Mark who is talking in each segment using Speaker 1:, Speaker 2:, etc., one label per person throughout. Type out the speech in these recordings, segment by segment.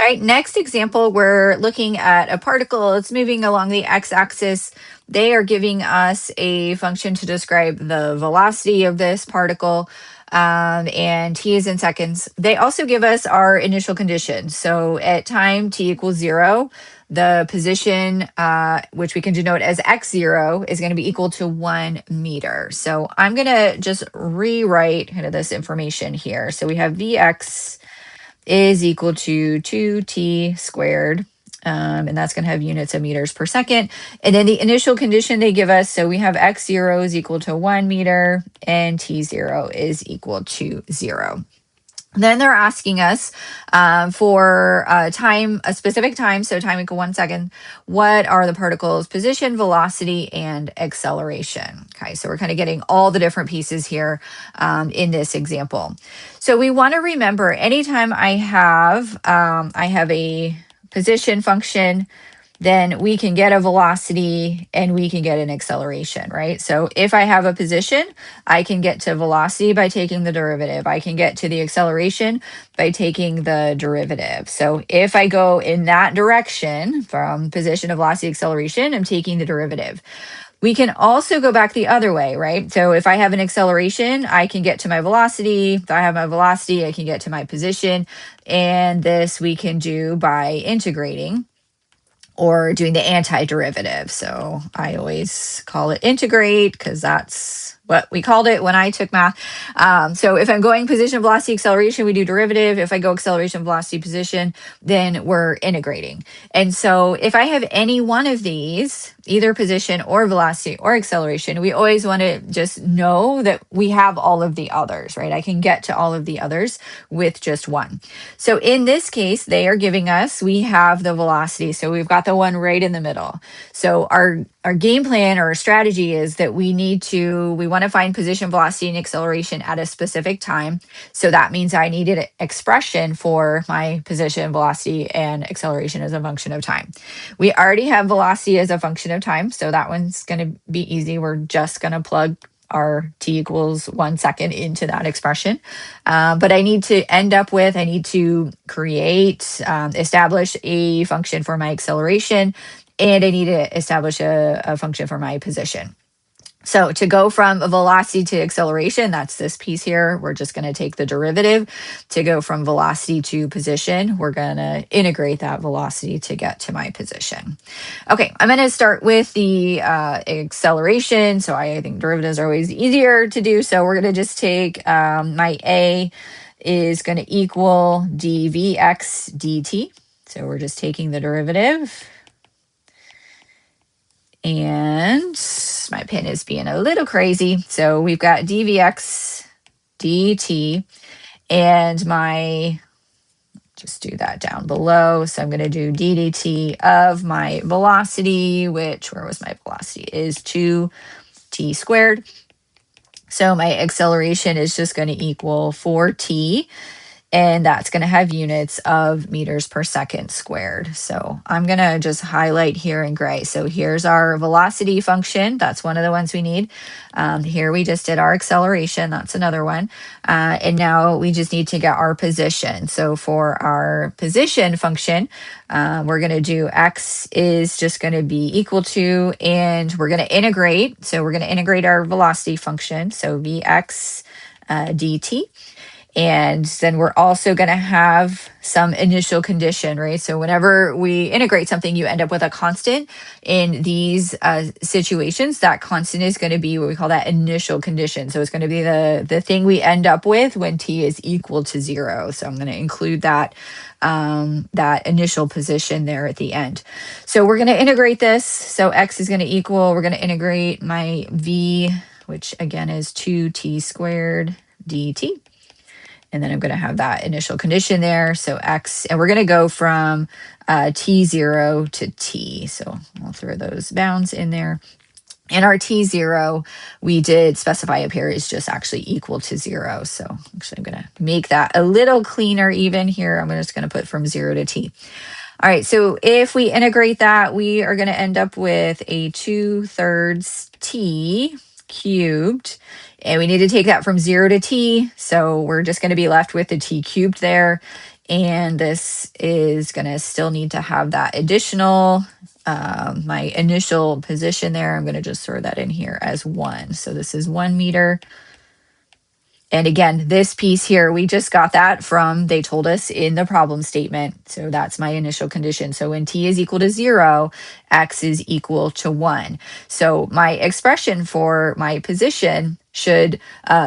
Speaker 1: right, next example, we're looking at a particle. It's moving along the x-axis. They are giving us a function to describe the velocity of this particle, and t is in seconds. They also give us our initial condition. So at time t equals 0, the position, which we can denote as x0, is going to be equal to 1 meter. So I'm going to just rewrite kind of this information here. So we have Vx is equal to 2t squared. And that's going to have units of meters per second. And then the initial condition they give us, so we have x0 is equal to 1 meter and t0 is equal to 0. Then they're asking us for time, a specific time, so time equal 1 second. What are the particles' position, velocity, and acceleration? Okay, so we're kind of getting all the different pieces here in this example. So we want to remember anytime I have a position function, then we can get a velocity and we can get an acceleration, right? So if I have a position, I can get to velocity by taking the derivative. I can get to the acceleration by taking the derivative. So if I go in that direction from position to velocity acceleration, I'm taking the derivative. We can also go back the other way, right? So if I have an acceleration, I can get to my velocity. If I have my velocity, I can get to my position. And this we can do by integrating or doing the antiderivative. So I always call it integrate because that's what we called it when I took math. So if I'm going position, velocity, acceleration, we do derivative. If I go acceleration, velocity, position, then we're integrating. And so if I have any one of these, either position or velocity or acceleration, we always want to just know that we have all of the others, right? I can get to all of the others with just one. So in this case, they are giving us, we have the velocity. So we've got the one right in the middle. So our game plan or our strategy is that we want to find position, velocity, and acceleration at a specific time. So that means I needed an expression for my position, velocity, and acceleration as a function of time. We already have velocity as a function of time, so that one's going to be easy. We're just going to plug our t equals 1 second into that expression. But I need to create, establish a function for my acceleration, and I need to establish a function for my position. So to go from a velocity to acceleration, that's this piece here. We're just going to take the derivative. To go from velocity to position, we're going to integrate that velocity to get to my position. Okay, I'm going to start with the acceleration. So I think derivatives are always easier to do. So we're going to just take my A is going to equal dvx dt. So we're just taking the derivative. And my pen is being a little crazy. So we've got dvx dt and just do that down below. So I'm going to do ddt of my velocity, where was my velocity, is 2t squared. So my acceleration is just going to equal 4t. And that's going to have units of meters per second squared. So I'm going to just highlight here in gray. So here's our velocity function. That's one of the ones we need. Here we just did our acceleration. That's another one. And now we just need to get our position. So for our position function, we're going to do x is just going to be equal to, and we're going to integrate. So we're going to integrate our velocity function. So Vx dt. And then we're also going to have some initial condition, right? So whenever we integrate something, you end up with a constant. In these situations, that constant is going to be what we call that initial condition. So it's going to be the thing we end up with when t is equal to 0. So I'm going to include that initial position there at the end. So we're going to integrate this. So x is going to equal, we're going to integrate my v, which again is 2t squared dt. And then I'm going to have that initial condition there. So x, and we're going to go from t0 to t. So I'll throw those bounds in there. And our t0, we did specify up here, is just actually equal to 0. So actually I'm going to make that a little cleaner even here. I'm just going to put from 0 to t. All right, so if we integrate that, we are going to end up with a 2/3 t cubed. And we need to take that from 0 to t. So we're just going to be left with the t cubed there. And this is going to still need to have that additional, my initial position there. I'm going to just throw that in here as 1. So this is 1 meter. And again, this piece here, we just got that from, they told us in the problem statement. So that's my initial condition. So when t is equal to 0, x is equal to 1. So my expression for my position should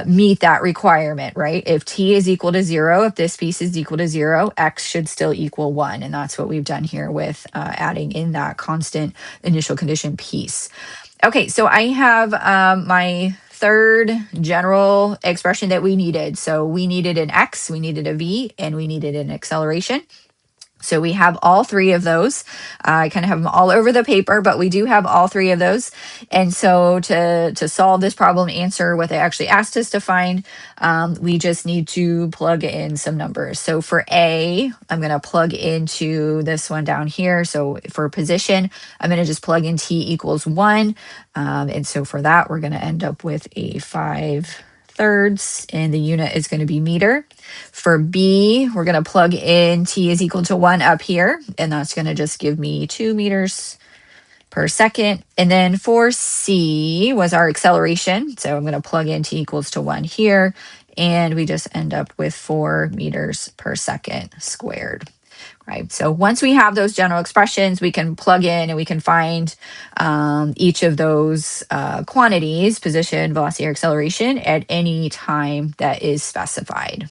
Speaker 1: meet that requirement, right? If t is equal to 0, if this piece is equal to 0, x should still equal 1. And that's what we've done here with adding in that constant initial condition piece. Okay, so I have my third general expression that we needed. So we needed an x, we needed a v, and we needed an acceleration. So we have all 3 of those. I kind of have them all over the paper, but we do have all 3 of those. And so to solve this problem, answer what they actually asked us to find, we just need to plug in some numbers. So for A, I'm going to plug into this one down here. So for position, I'm going to just plug in t equals 1. And so for that, we're going to end up with a 5/3, and the unit is going to be meter. For B, we're going to plug in t is equal to 1 up here, and that's going to just give me 2 meters per second. And then for C was our acceleration. So I'm going to plug in t equals to 1 here, and we just end up with 4 meters per second squared. Right. So once we have those general expressions, we can plug in and we can find each of those quantities, position, velocity, or acceleration, at any time that is specified.